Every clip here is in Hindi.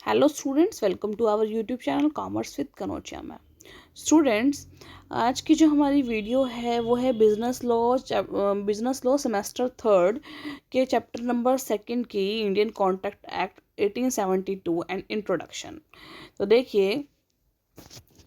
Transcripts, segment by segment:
Hello students, welcome to our YouTube channel commerce with Kanochia ma'am. Students, आज की जो हमारी वीडियो है वो है बिजनेस लॉ सेमेस्टर थर्ड के चैप्टर नंबर सेकंड की Indian contract act 1872 and introduction. तो देखिए,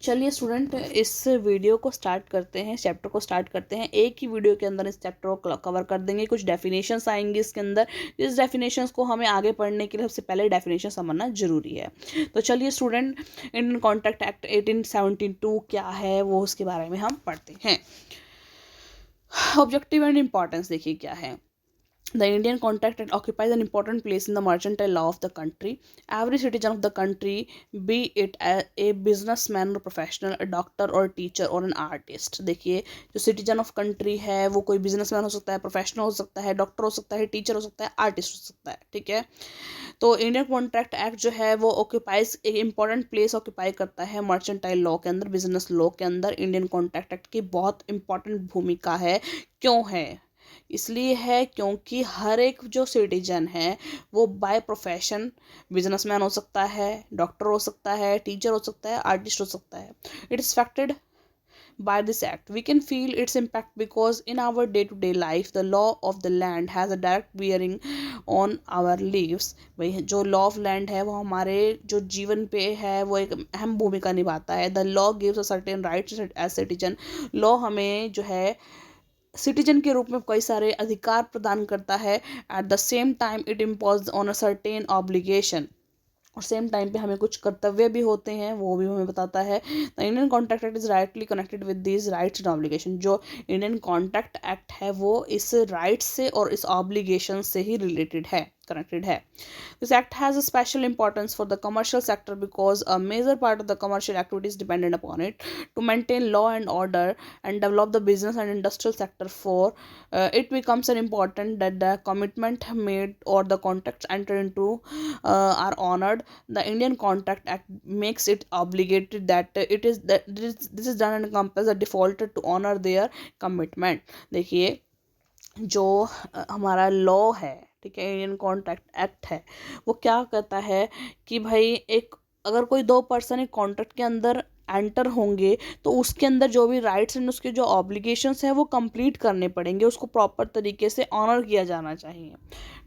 चलिए स्टूडेंट, इस वीडियो को स्टार्ट करते हैं, इस चैप्टर को स्टार्ट करते हैं। एक ही वीडियो के अंदर इस चैप्टर को कवर कर देंगे। कुछ डेफिनेशंस आएंगी इसके अंदर। इस डेफिनेशंस को हमें आगे पढ़ने के लिए सबसे पहले डेफिनेशन समझना जरूरी है। तो चलिए स्टूडेंट, इंडियन कॉन्ट्रैक्ट एक्ट 1872 क्या है वो उसके बारे में हम पढ़ते हैं। ऑब्जेक्टिव एंड इम्पॉर्टेंस देखिए क्या है। The Indian Contract Act occupies an important place in the mercantile law of the country. Every citizen of the country, be it a businessman or professional, a doctor or a teacher or an artist. देखिए, जो सिटीजन ऑफ कंट्री है वो कोई बिजनेसमैन हो सकता है, प्रोफेशनल हो सकता है, डॉक्टर हो सकता है, टीचर हो सकता है, आर्टिस्ट हो सकता है। ठीक है, तो इंडियन कॉन्ट्रैक्ट एक्ट जो है वो ऑक्यूपाइज एक इंपॉर्टेंट प्लेस ऑक्यूपाई करता है मर्चेंटाइल लॉ के अंदर, बिजनेस लॉ के अंदर। इंडियन कॉन्ट्रैक्ट एक्ट की बहुत इंपॉर्टेंट भूमिका है। क्यों है? इसलिए है क्योंकि हर एक जो सिटीजन है वो बाय प्रोफेशन बिजनेसमैन हो सकता है, डॉक्टर हो सकता है, टीचर हो सकता है, आर्टिस्ट हो सकता है। It is affected by this act. We can feel its impact because in our day-to-day life the law of the land has a direct bearing on our lives. भाई, जो लॉ ऑफ लैंड है वो हमारे जो जीवन पे है वो एक अहम भूमिका निभाता है। The law gives a certain rights as citizen. Law हमें जो है सिटीजन के रूप में कई सारे अधिकार प्रदान करता है। At the same time it impose on a certain obligation, और सेम टाइम पे हमें कुछ कर्तव्य भी होते हैं, वो भी हमें बताता है। The Indian contract act is rightly connected with this rights and obligation. जो इंडियन कॉन्ट्रैक्ट एक्ट है वो इस राइट्स से और इस ऑब्लिगेशन से ही रिलेटेड है, कनेक्टेड है। This act has a special importance for the commercial sector because a major part of the commercial activities dependent upon it to maintain law and order and develop the business and industrial sector. For it becomes an important that the commitment made or the contracts entered into are honored. The Indian Contract Act makes it obligated that this is done and compels the defaulter to honor their commitment. देखिए, जो हमारा लॉ है, ठीक है, इंडियन कॉन्ट्रैक्ट एक्ट है, वो क्या कहता है कि भाई एक अगर कोई दो पर्सन एक कॉन्ट्रैक्ट के अंदर एंटर होंगे तो उसके अंदर जो भी राइट्स एंड उसके जो ऑब्लिगेशंस हैं वो कंप्लीट करने पड़ेंगे, उसको प्रॉपर तरीके से ऑनर किया जाना चाहिए।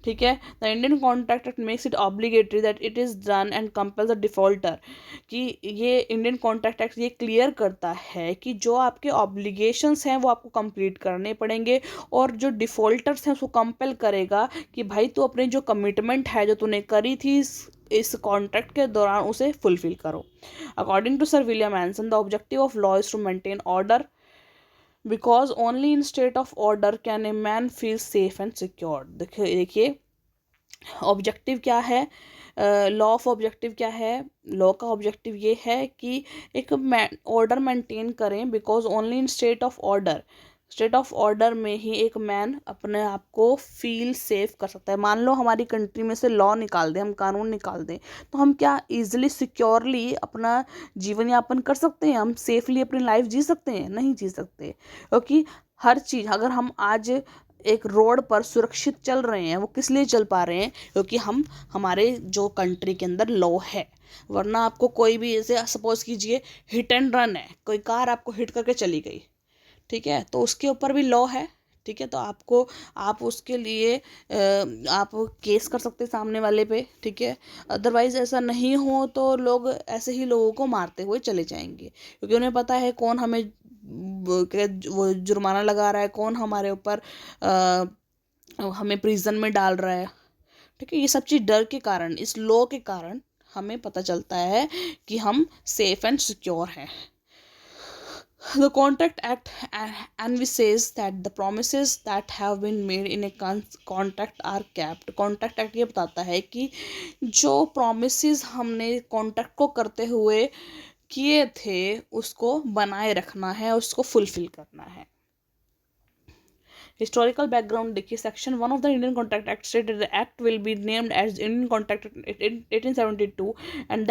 ठीक है, the Indian contract act makes it obligatory that it is done and compels the defaulter. कि ये इंडियन कॉन्ट्रैक्ट एक्ट ये क्लियर करता है कि जो आपके ऑब्लिगेशंस हैं वो आपको कंप्लीट करने पड़ेंगे, और जो डिफ़ॉल्टर्स हैं उसको कंपेल करेगा कि भाई तू अपनी जो कमिटमेंट है जो तूने करी थी इस कॉन्ट्रैक्ट के दौरान उसे फुलफिल करो। According to Sir William Anson, the objective of law is to maintain order because only in state of order can a man feel safe and secure. देखिए, ऑब्जेक्टिव क्या है, लॉ ऑफ ऑब्जेक्टिव क्या है? लॉ का ऑब्जेक्टिव ये है कि एक ऑर्डर मेंटेन करें, because only in state of order में ही एक मैन अपने आप को फील सेफ कर सकता है। मान लो हमारी कंट्री में से लॉ निकाल दें, हम कानून निकाल दें, तो हम क्या ईजिली सिक्योरली अपना जीवन यापन कर सकते हैं? हम सेफली अपनी लाइफ जी सकते हैं? नहीं जी सकते, क्योंकि हर चीज़, अगर हम आज एक रोड पर सुरक्षित चल रहे हैं, वो किस लिए चल पा रहे हैं? क्योंकि हमारे जो कंट्री के अंदर लॉ है। वरना आपको कोई भी, ऐसे सपोज कीजिए हिट एंड रन है, कोई कार आपको हिट करके चली गई, ठीक है, तो उसके ऊपर भी लॉ है। ठीक है, तो आप उसके लिए आप केस कर सकते हैं सामने वाले पे। ठीक है, अदरवाइज ऐसा नहीं हो तो लोग ऐसे ही लोगों को मारते हुए चले जाएंगे, क्योंकि उन्हें पता है कौन हमें वो जुर्माना लगा रहा है, कौन हमारे ऊपर हमें प्रिजन में डाल रहा है। ठीक है, ये सब चीज़ डर के कारण, इस लॉ के कारण हमें पता चलता है कि हम सेफ एंड सिक्योर हैं। The Contract Act envisages that the promises that have been made in a contract are kept. Contract Act ये बताता है कि जो promises हमने contract को करते हुए किए थे उसको बनाए रखना है, उसको फुलफिल करना है। हिस्टोरिकल बैकग्राउंड देखिए, section 1 of the Indian contract Act stated the Act will be named as Indian contract act 1872 and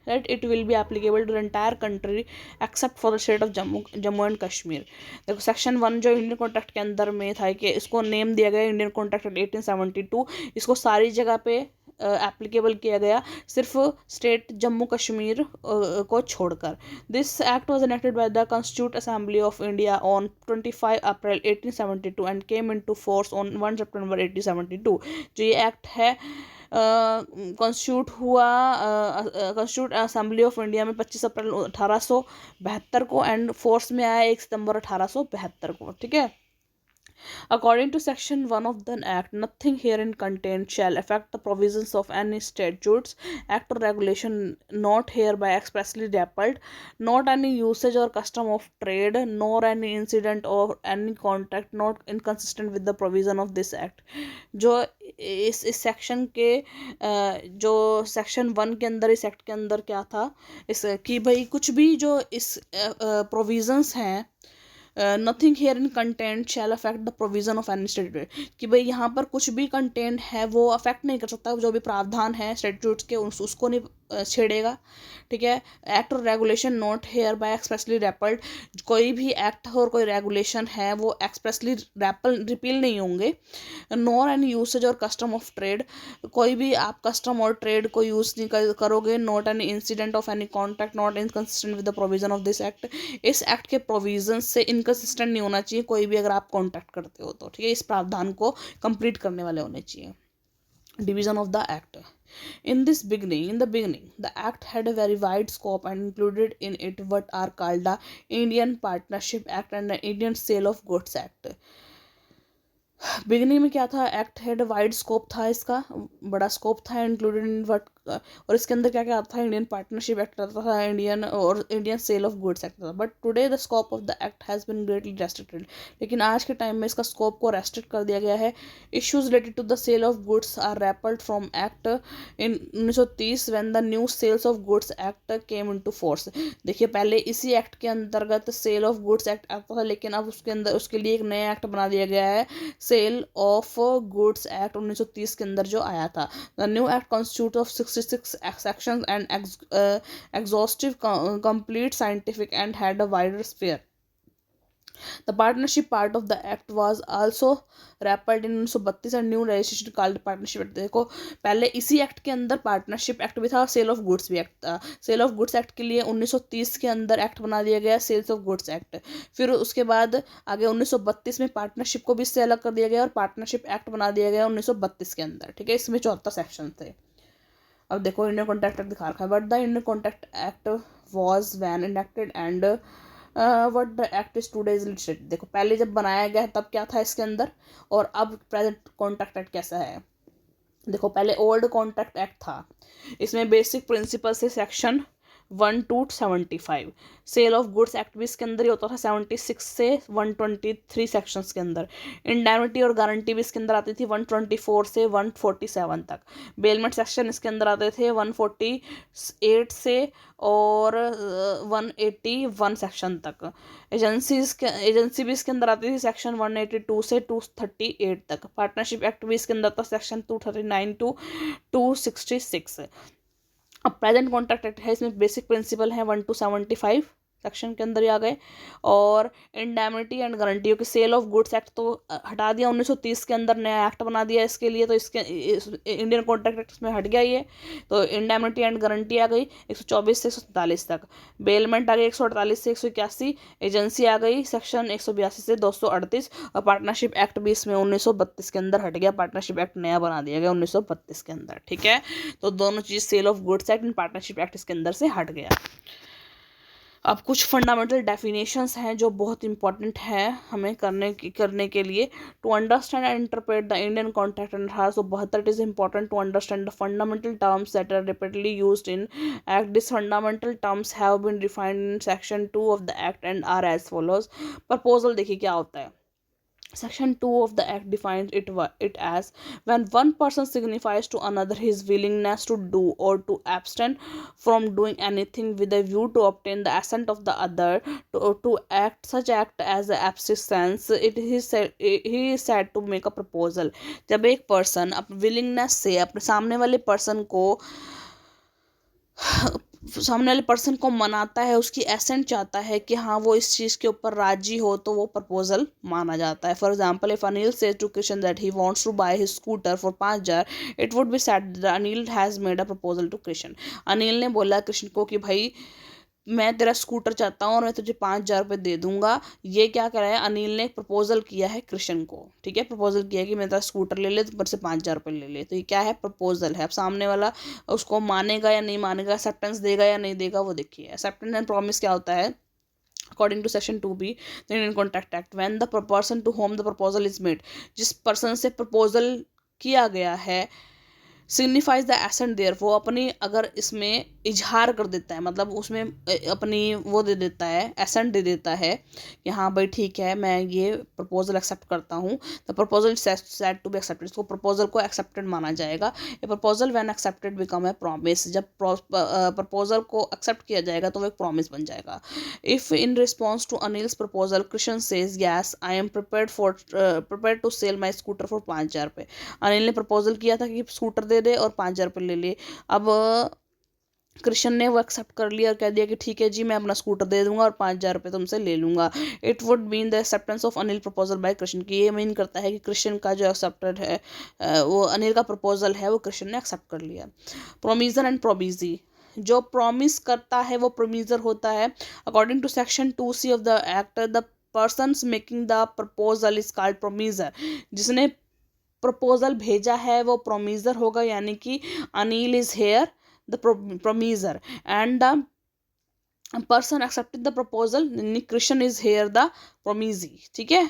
that it will be applicable to the entire country except for the state of Jammu and Kashmir. देखो, सेक्शन 1 जो इंडियन कॉन्ट्रैक्ट के अंदर में था कि इसको नेम दिया गया इंडियन कॉन्ट्रैक्ट एक्ट 1872, इसको सारी जगह पे एप्लीकेबल किया गया, सिर्फ स्टेट जम्मू कश्मीर को छोड़कर। This act was enacted by the constitute assembly of India on 25 April 1872 and came into force on 1 सितंबर 1872। जो ये एक्ट है कॉन्स्टिट्यूट असेंबली ऑफ इंडिया में 25 अप्रैल 1872 को एंड फोर्स में आया 1 सितंबर 1872 को, ठीक है। According to Section 1 of the Act, nothing herein contained shall affect the provisions of any statutes, act or regulation not hereby expressly repealed, not any usage or custom of trade, nor any incident or any contract not inconsistent with the provision of this act। जो इस सेक्शन के जो सेक्शन 1 के अंदर, इस एक्ट के अंदर क्या था, इस कि भाई कुछ भी जो इस प्रोविजंस हैं, nothing here in content shall affect the provision of any statute, कि भाई यहाँ पर कुछ भी कंटेंट है वो अफेक्ट नहीं कर सकता, जो भी प्रावधान है स्टेट्यूट्स के उसको नहीं छेड़ेगा, ठीक है। एक्ट और regulation not here by expressly repealed, कोई भी एक्ट और कोई रेगुलेशन है वो एक्सप्रेसली रिपील नहीं होंगे। नॉर एनी यूसेज और कस्टम ऑफ ट्रेड, कोई भी आप कस्टम और ट्रेड को यूज़ नहीं करोगे। Not any incident of any contract not inconsistent with the provision of this act, इस एक्ट के प्रोविजन से इनकंसिस्टेंट नहीं होना चाहिए कोई भी अगर आप कॉन्ट्रैक्ट करते हो तो, ठीक है। इस प्रावधान को कंप्लीट करने वाले होने चाहिए। Division of the Act. In the beginning, the Act had a very wide scope and included in it what are called the Indian Partnership Act and the Indian Sale of Goods Act. Beginning में क्या था, एक्ट हैड वाइड स्कोप था, इसका बड़ा स्कोप था, इंक्लूडेड इन वट, और इसके अंदर क्या क्या आता था, इंडियन पार्टनरशिप एक्ट आता था, Indian sale of goods act था। But today the scope of the act has been greatly restricted, लेकिन आज के टाइम में इसका स्कोप को रेस्ट्रिक्ट कर दिया गया है। Issues related to the sale of goods are repealed from act in 1930 when the new sales of goods act came into force. देखिए पहले इसी एक्ट के अंतर्गत सेल ऑफ गुड्स एक्ट आता था, लेकिन अब उसके अंदर उसके लिए एक नया एक्ट बना दिया गया है, सेल ऑफ गुड्स एक्ट 1930 के अंदर जो आया था। The new act constitute of 66 sections and exhaustive, complete, scientific and had a wider sphere. The partnership part of the act was also repealed in 1932 and new legislation called partnership act। देखो पहले इसी एक्ट के अंदर पार्टनरशिप एक्ट भी था, सेल ऑफ गुड्स भी एक्ट था। सेल ऑफ गुड्स एक्ट के लिए 1930 के अंदर एक्ट बना दिया गया सेल्स ऑफ गुड्स एक्ट, फिर उसके बाद आगे 1932 में पार्टनरशिप को भी इससे अलग कर दिया गया और पार्टनरशिप एक्ट बना दिया गया 1932 के अंदर, ठीक है। इसमें 74 सेक्शन थे। अब देखो इंडियन कॉन्ट्रैक्ट एक्ट दिखा रखा है, but the Indian contract act was when enacted and what the act is today is listed. देखो पहले जब बनाया गया तब क्या था इसके अंदर, और अब प्रेजेंट कॉन्ट्रैक्ट एक्ट कैसा है। देखो पहले ओल्ड कॉन्ट्रैक्ट एक्ट था, इसमें बेसिक प्रिंसिपल से section 1 to 75, Sale of goods Act भी इसके अंदर ही होता था 76 से 123 सेक्शंस के अंदर। इंडेमनिटी और गारंटी भी इसके अंदर आती थी 124 से 147 तक। बेलमेंट सेक्शन इसके अंदर आते थे 148 से और 181 सेक्शन तक। एजेंसी भी इसके अंदर आती थी सेक्शन 182 से 238 तक। पार्टनरशिप एक्ट भी इसके अंदर था सेक्शन 239 to 266। अब प्रेजेंट कॉन्ट्रैक्ट एक्ट है, इसमें बेसिक प्रिंसिपल है 1 to 75 सेक्शन के अंदर ही आ गए। और इंडेमनिटी एंड गारंटियों के सेल ऑफ गुड्स एक्ट तो हटा दिया 1930 के अंदर, नया एक्ट बना दिया इसके लिए, तो इसके इंडियन कॉन्ट्रैक्ट एक्ट में हट गया ये, तो इंडेमनिटी एंड गारंटी आ गई 124 से 147 तक। बेलमेंट आ गई 148 से 181, एजेंसी आ गई सेक्शन 182 से 238, और पार्टनरशिप एक्ट भी इसमें 1932 के अंदर हट गया, पार्टनरशिप एक्ट नया बना दिया गया 1932 के अंदर, ठीक है। तो दोनों चीज़ sale of goods act and partnership act इसके अंदर से हट गया। अब कुछ फंडामेंटल डेफिनेशंस हैं जो बहुत इंपॉर्टेंट है हमें करने के लिए। To understand and interpret the Indian Contract and 1872, it is important to understand the fundamental terms that are repeatedly used in act. This fundamental terms have been defined in section 2 of the act and are as follows. Proposal देखिए क्या होता है। Section 2 of the Act defines it as when one person signifies to another his willingness to do or to abstain from doing anything with a view to obtain the assent of the other to act such act as abstinence, he is said to make a proposal। जब एक पर्सन अपनी willingness से अपने सामने वाले पर्सन को सामने वाले पर्सन को मनाता है, उसकी एसेंट चाहता है कि हाँ वो इस चीज़ के ऊपर राजी हो, तो वो प्रपोजल माना जाता है. For example, if Anil says to Krishna that he wants to buy his scooter for 5,000, it would be said Anil has made a proposal to Krishna. Anil ने बोला कृष्ण को कि भाई मैं तेरा स्कूटर चाहता हूँ और मैं तुझे 5,000 रुपये दे दूंगा. ये क्या करा है, अनिल ने प्रपोजल किया है कृष्ण को. ठीक है, प्रपोजल किया कि मैं तेरा स्कूटर ले ले, तो पर से 5,000 रुपये ले ले. तो ये क्या है, प्रपोजल है. अब सामने वाला उसको मानेगा या नहीं मानेगा, एक्सेप्टेंस देगा या नहीं देगा, वो देखिए. एक्सेप्टेंस एंड प्रॉमिस क्या होता है, according to section 2B the Indian Contract Act, when the person to whom the proposal is made, जिस पर्सन से प्रपोजल किया गया है, सिग्निफाइज द एसेंट देयर, वो अपनी अगर इसमें इजहार कर देता है, मतलब उसमें अपनी वो दे देता है, एसेंट दे देता है कि हाँ भाई ठीक है मैं ये प्रपोजल एक्सेप्ट करता हूँ, the proposal said to be accepted, इसको प्रपोजल को एक्सेप्टेड माना जाएगा. A proposal when accepted become a promise, जब प्रपोजल को एक्सेप्ट किया जाएगा तो वो एक प्रॉमिस बन जाएगा. If in response to Anil's proposal Krishna says yes I am prepared to sell my scooter for 5,000 रुपये. अनिल ने प्रपोजल किया था कि स्कूटर दे दे और 5,000 रुपये ले ले. अब कृष्ण ने वो एक्सेप्ट कर लिया और कह दिया कि ठीक है जी मैं अपना स्कूटर दे दूंगा और 5,000 रुपये तुमसे ले लूंगा. It would mean the acceptance of Anil proposal by Krishna, की ये मीन करता है कि कृष्ण का जो एक्सेप्टेड है वो अनिल का प्रपोजल है वो कृष्ण ने एक्सेप्ट कर लिया. प्रोमिजर एंड प्रोबीजी, जो प्रॉमिस करता है वो प्रोमिजर होता है. According to section 2C of the act, the person making the proposal is called promisor. जिसने प्रपोजल भेजा है वो प्रोमिजर होगा, यानी कि Anil is here the promisor and the person accepted the proposal, Krishna is here the promisee. ठीक है,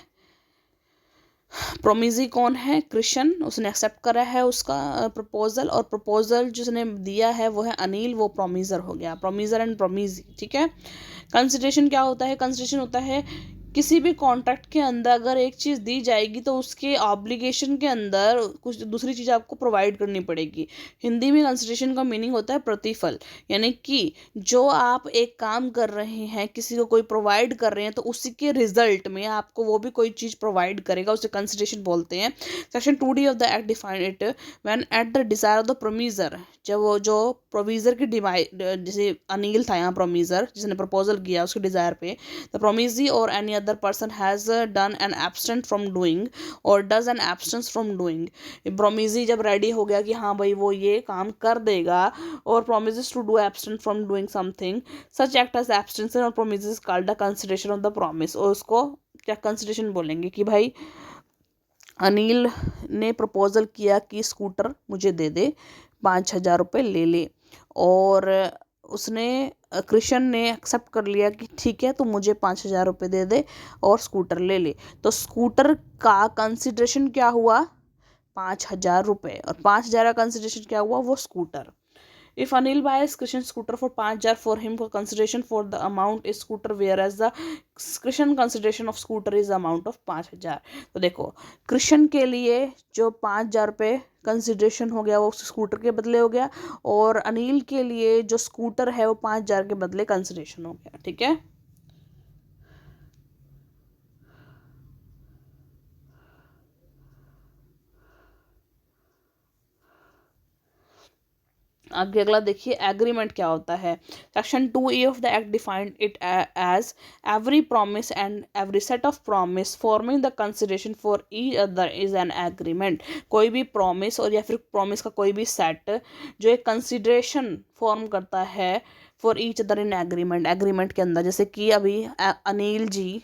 प्रोमिजी कौन है, कृष्ण, उसने एक्सेप्ट करा है उसका प्रपोजल, और प्रपोजल जिसने दिया है वो है अनिल, वो प्रोमिजर हो गया. प्रोमिजर एंड प्रोमिजी. ठीक है, कंसिडरेशन क्या होता है, कंसिडरेशन होता है किसी भी कॉन्ट्रैक्ट के अंदर अगर एक चीज़ दी जाएगी तो उसके ऑब्लिगेशन के अंदर कुछ दूसरी चीज़ आपको प्रोवाइड करनी पड़ेगी. हिंदी में कंसिडरेशन का मीनिंग होता है प्रतिफल, यानी कि जो आप एक काम कर रहे हैं, किसी को कोई प्रोवाइड कर रहे हैं, तो उसी के रिजल्ट में आपको वो भी कोई चीज़ प्रोवाइड करेगा, उसे कंसिडरेशन बोलते हैं. Section 2D of the act define it when at the desire of the promisor, जब वो जो प्रोविजर की डिमांड, जैसे अनिल था यहाँ प्रोमिजर जिसने प्रपोजल किया उसके डिजायर पे, द प्रोमिजी और any other person has done an abstained from doing और does an abstains from doing. Promisee जब रेडी हो गया कि हाँ भाई वो ये काम कर देगा और promises to do abstain from doing something, such act as abstention और promises called the consideration of the promise. और उसको क्या कंसिडरेशन बोलेंगे कि भाई अनिल ने प्रपोजल किया कि स्कूटर मुझे दे दे, 5,000 रुपये ले ले, और उसने कृष्ण ने एक्सेप्ट कर लिया कि ठीक है तो मुझे 5,000 रुपये दे दे और स्कूटर ले ले. तो स्कूटर का कंसिडरेशन क्या हुआ, 5,000 रुपये, और 5,000 का कंसिडरेशन क्या हुआ, वो scooter. If Anil buys Krishan scooter for 5,000, for him consideration for the amount is scooter, whereas the Krishan consideration of scooter is the amount of 5,000. तो देखो कृष्ण के लिए जो 5,000 रुपये कंसिडरेशन हो गया वो स्कूटर के बदले हो गया, और अनिल के लिए जो स्कूटर है वो 5,000 के बदले कंसिडरेशन हो गया. ठीक है, आगे अगला देखिए एग्रीमेंट क्या होता है. Section 2E of the act defined it as every promise and every set of promise forming the consideration for each other is an agreement. कोई भी प्रॉमिस और या फिर प्रॉमिस का कोई भी सेट जो एक कंसिडरेशन फॉर्म करता है for each other in agreement, agreement के अंदर. जैसे कि अभी अनिल जी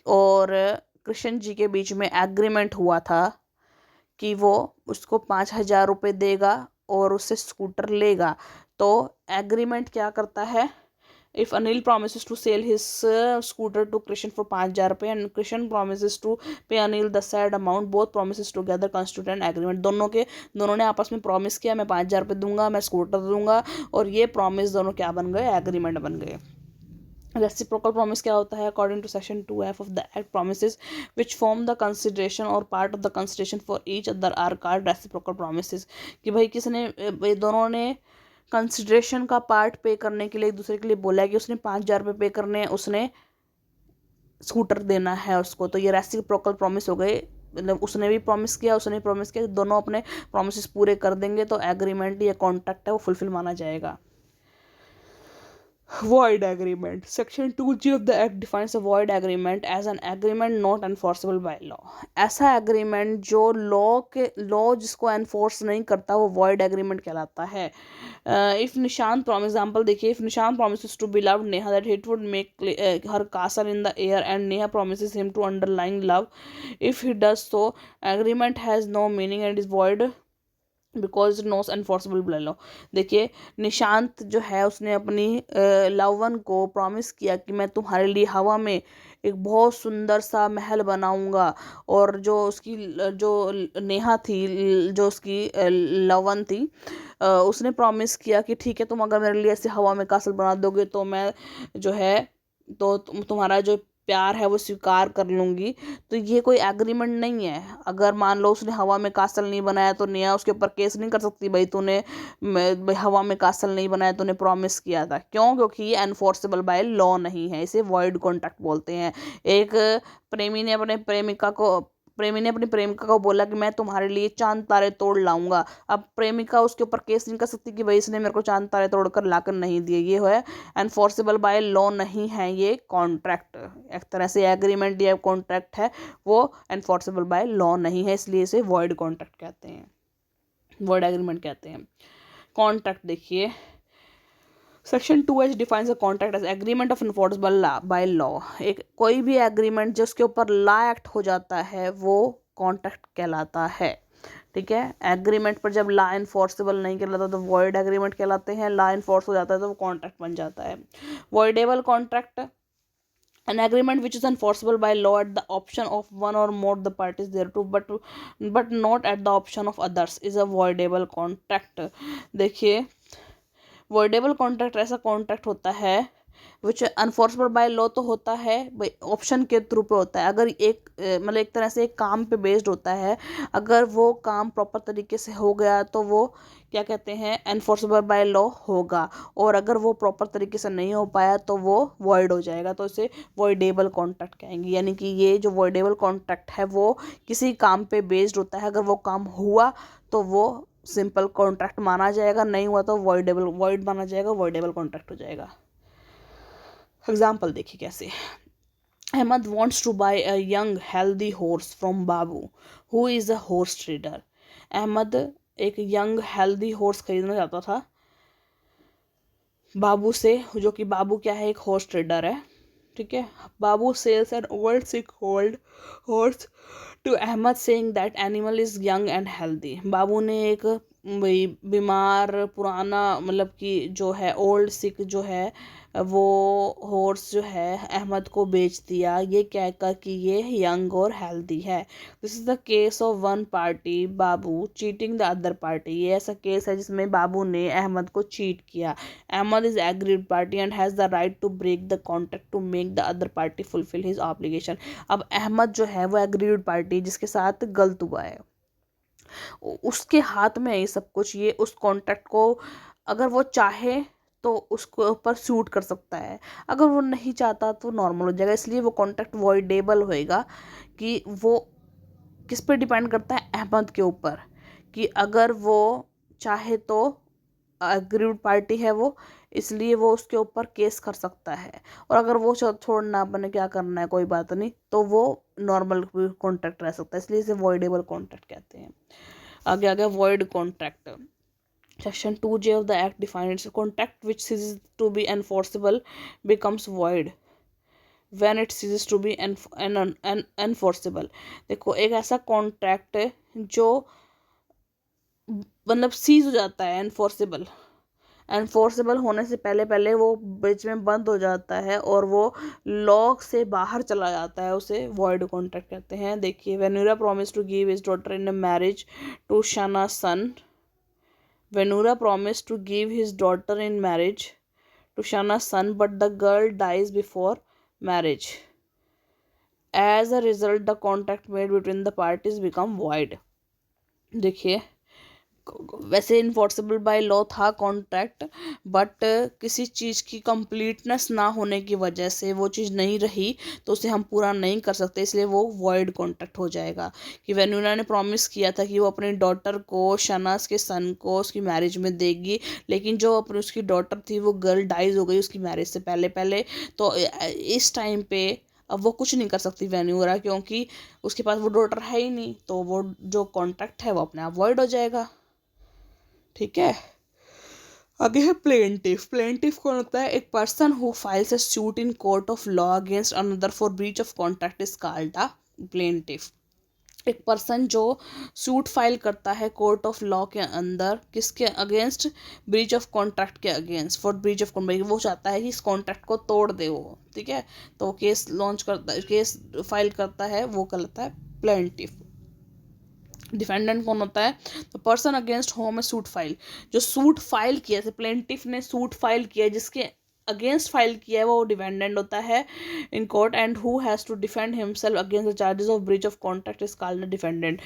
और कृष्ण जी के बीच में एग्रीमेंट हुआ था कि वो उसको 5,000 रुपये देगा और उससे स्कूटर लेगा. तो एग्रीमेंट क्या करता है, if Anil promises to sell his scooter to Krishan for 5,000 रुपये and Krishan promises to pay Anil the said amount, both promises together constitute an agreement. दोनों ने आपस में प्रॉमिस किया मैं 5,000 रुपये दूंगा, मैं स्कूटर दूंगा, और ये प्रॉमिस दोनों क्या बन गए, एग्रीमेंट बन गए. रेसिप्रोकल प्रॉमिस क्या होता है, according to section 2F of the act, promises which form the consideration और part of the consideration for each other are called reciprocal promises. कि भाई किसने, दोनों ने कंसिडरेशन का पार्ट पे करने के लिए एक दूसरे के लिए बोला है कि उसने 5,000 रुपये पे करने हैं, उसने स्कूटर देना है उसको, तो ये रेसिप्रोकल प्रॉमिस हो गए. मतलब उसने भी प्रॉमिस किया, उसने भी प्रॉमिस किया, दोनों अपने प्रॉमिसेस पूरे कर देंगे तो एग्रीमेंट या कॉन्ट्रैक्ट है वो फुलफिल माना जाएगा. Void agreement. Section 2G of the Act defines a void agreement as an agreement not enforceable by law. ऐसा agreement जो law जिसको enforce नहीं करता वो void agreement कहलाता है. If Nishant example देखिए, if Nishant promises to beloved Neha that it would make her castle in the air and Neha promises him to underlying love, if he does so, agreement has no meaning and is void because not enforceable by law. देखिए, निशांत जो है उसने अपनी लवन को प्रॉमिस किया कि मैं तुम्हारे लिए हवा में एक बहुत सुंदर सा महल बनाऊंगा, और जो उसकी जो नेहा थी, जो उसकी लवन थी, उसने प्रॉमिस किया कि ठीक है, तुम अगर मेरे लिए ऐसे हवा में कासल बना दोगे तो मैं जो है तो तुम्हारा जो प्यार है वो स्वीकार कर लूँगी. तो ये कोई एग्रीमेंट नहीं है. अगर मान लो उसने हवा में कासल नहीं बनाया तो नेहा उसके ऊपर केस नहीं कर सकती, भाई तूने भाई हवा में कासल नहीं बनाया, तूने प्रॉमिस किया था. क्यों? क्योंकि ये एनफोर्सेबल बाय लॉ नहीं है. इसे वॉइड कॉन्ट्रैक्ट बोलते हैं. एक प्रेमी ने अपनी प्रेमिका को बोला कि मैं तुम्हारे लिए चांद तारे तोड़ लाऊंगा. अब प्रेमिका उसके ऊपर केस नहीं कर सकती कि भाई इसने मेरे को चांद तारे तोड़ कर लाकर नहीं दिए. ये है एनफोर्सेबल बाय लॉ नहीं है, ये कॉन्ट्रैक्ट एक तरह से एग्रीमेंट या कॉन्ट्रैक्ट है, वो एनफोर्सेबल बाय लॉ नहीं है, इसलिए इसे वॉइड कॉन्ट्रैक्ट कहते हैं, वॉइड एग्रीमेंट कहते हैं. कॉन्ट्रैक्ट देखिए, section 2H defines a contract as agreement of enforceable by law. एक कोई भी एग्रीमेंट जिसके ऊपर लॉ एक्ट हो जाता है वो कॉन्ट्रैक्ट कहलाता है. ठीक है, एग्रीमेंट पर जब लॉ इन्फोर्सेबल नहीं कहलाता तो वॉइड एग्रीमेंट कहलाते हैं. लॉ इन्फोर्स हो जाता है तो वो कॉन्ट्रैक्ट बन जाता है. Voidable contract, an agreement which is enforceable by law at the option of one or more the parties thereto but not at the option of others is a voidable contract. देखिए, वॉइडेबल कॉन्ट्रैक्ट ऐसा कॉन्ट्रैक्ट होता है विच अनफोर्सबल बाय लॉ तो होता है भाई, ऑप्शन के थ्रू पे होता है. अगर एक मतलब एक तरह से एक काम पे बेस्ड होता है, अगर वो काम प्रॉपर तरीके से हो गया तो वो क्या कहते हैं, एनफोर्सेबल बाय लॉ होगा, और अगर वो प्रॉपर तरीके से नहीं हो पाया तो वो वॉइड हो जाएगा, तो इसे वॉइडेबल कॉन्ट्रैक्ट कहेंगे. यानी कि ये जो वॉइडेबल कॉन्ट्रैक्ट है वो किसी काम पे बेस्ड होता है. अगर वो काम हुआ तो वो सिंपल कॉन्ट्रैक्ट माना जाएगा, नहीं हुआ तो वॉइड माना जाएगा, वॉइडेबल कॉन्ट्रैक्ट हो जाएगा. एग्जाम्पल देखिए कैसे. Ahmed wants to buy a young healthy horse from Babu who is a horse trader. Ahmed एक यंग हेल्दी हॉर्स खरीदना चाहता था बाबू से, जो कि बाबू क्या है, एक हॉर्स ट्रेडर है. ठीक है, Babu sells an old sick old horse to Ahmed saying that animal is young and healthy. Babu ने एक बीमार पुराना मतलब कि जो है ओल्ड सिक जो है वो हॉर्स जो है अहमद को बेच दिया, ये कहकर कि ये यंग और हेल्दी है. This is the case of one party Babu cheating the other party. ये ऐसा केस है जिसमें बाबू ने अहमद को चीट किया. Ahmed is agreed party and has the right to break the contract to make the other party fulfil his obligation. अब अहमद जो है वो एग्रीड पार्टी जिसके साथ गलत हुआ है, उसके हाथ में है ये सब कुछ. ये उस कॉन्ट्रैक्ट को अगर वो चाहे तो उसके ऊपर सूट कर सकता है, अगर वो नहीं चाहता तो नॉर्मल हो जाएगा. इसलिए वो कॉन्ट्रैक्ट वॉइडेबल होएगा. कि वो किस पे डिपेंड करता है, अहमद के ऊपर, कि अगर वो चाहे तो अग्रीड पार्टी है वो, इसलिए वो उसके ऊपर केस कर सकता है, और अगर वो छोड़ना अपने क्या करना है कोई बात नहीं तो वो नॉर्मल कॉन्ट्रैक्ट रह सकता है. इसलिए इसे वॉइडेबल कॉन्ट्रैक्ट कहते हैं. आगे आगे void contract. Section 2J of the Act defines a contract which ceases to be enforceable becomes void when it ceases to be enforceable. देखो, एक ऐसा कॉन्ट्रैक्ट जो मतलब सीज हो जाता है, एनफोर्सेबल होने से पहले पहले वो बीच में बंद हो जाता है और वो लॉ से बाहर चला जाता है, उसे वॉइड कॉन्ट्रैक्ट कहते हैं. देखिए, Venura promise to give his daughter in marriage to Shana son. Venura promised to give his daughter in marriage to Shana's son, but the girl dies before marriage. As a result, the contract made between the parties become void. देखिए, वैसे इन्फोर्सेबल बाय लॉ था कॉन्ट्रैक्ट, बट किसी चीज़ की कंप्लीटनेस ना होने की वजह से वो चीज़ नहीं रही, तो उसे हम पूरा नहीं कर सकते, इसलिए वो वॉइड कॉन्ट्रैक्ट हो जाएगा। कि वेन्यूना ने प्रॉमिस किया था कि वो अपनी डॉटर को, शनाज के सन को उसकी मैरिज में देगी, लेकिन जो अपनी उसकी डॉटर थी वो गर्ल डाइज हो गई उसकी मैरिज से पहले पहले। तो इस टाइम पे अब वो कुछ नहीं कर सकती वेन्यूरा, क्योंकि उसके पास वो डॉटर है ही नहीं, तो वो जो कॉन्ट्रैक्ट है वो अपने आप वॉइड हो जाएगा। ठीक है। आगे है प्लेंटिफ। प्लेंटिफ कौन होता है? एक person who files a suit in court of law against another for breach of contract is called a plaintiff. एक पर्सन जो सूट फाइल करता है कोर्ट ऑफ लॉ के अंदर, किसके अगेंस्ट? ब्रीच ऑफ कॉन्ट्रैक्ट के against, for breach of contract. वो चाहता है कि इस कॉन्ट्रैक्ट को तोड़ दे वो, ठीक है, तो वो केस लॉन्च करता है, केस फाइल करता है, वो कहलाता है प्लेंटिफ। डिफेंडेंट कौन होता है? तो person against whom suit file, जो सूट फाइल किया, जैसे प्लेंटिफ ने सूट फाइल किया, जिसके अगेंस्ट फाइल किया है वो डिफेंडेंट होता है in court, and who has to defend himself against the charges of breach of contract is called defendant.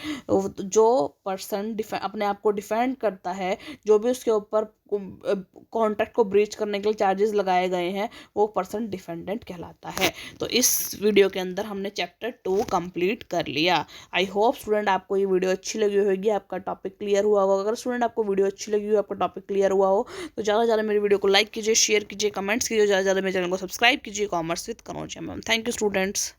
जो पर्सन अपने आप को डिफेंड करता है, जो भी उसके ऊपर कॉन्ट्रैक्ट को ब्रीच करने के लिए चार्जेस लगाए गए हैं, वो पर्सन डिफेंडेंट कहलाता है। तो इस वीडियो के अंदर हमने चैप्टर 2 कंप्लीट कर लिया। आई होप स्टूडेंट आपको ये वीडियो अच्छी लगी होगी, आपका टॉपिक क्लियर हुआ होगा। अगर स्टूडेंट आपको वीडियो अच्छी लगी हो, आपका टॉपिक क्लियर हुआ हो, तो ज़्यादा से ज़्यादा मेरी वीडियो को लाइक कीजिए, शेयर कीजिए, कमेंट्स कीजिए, ज़्यादा से ज़्यादा मेरे चैनल को सब्सक्राइब कीजिए, commerce with Kanaujia ma'am. Thank you students.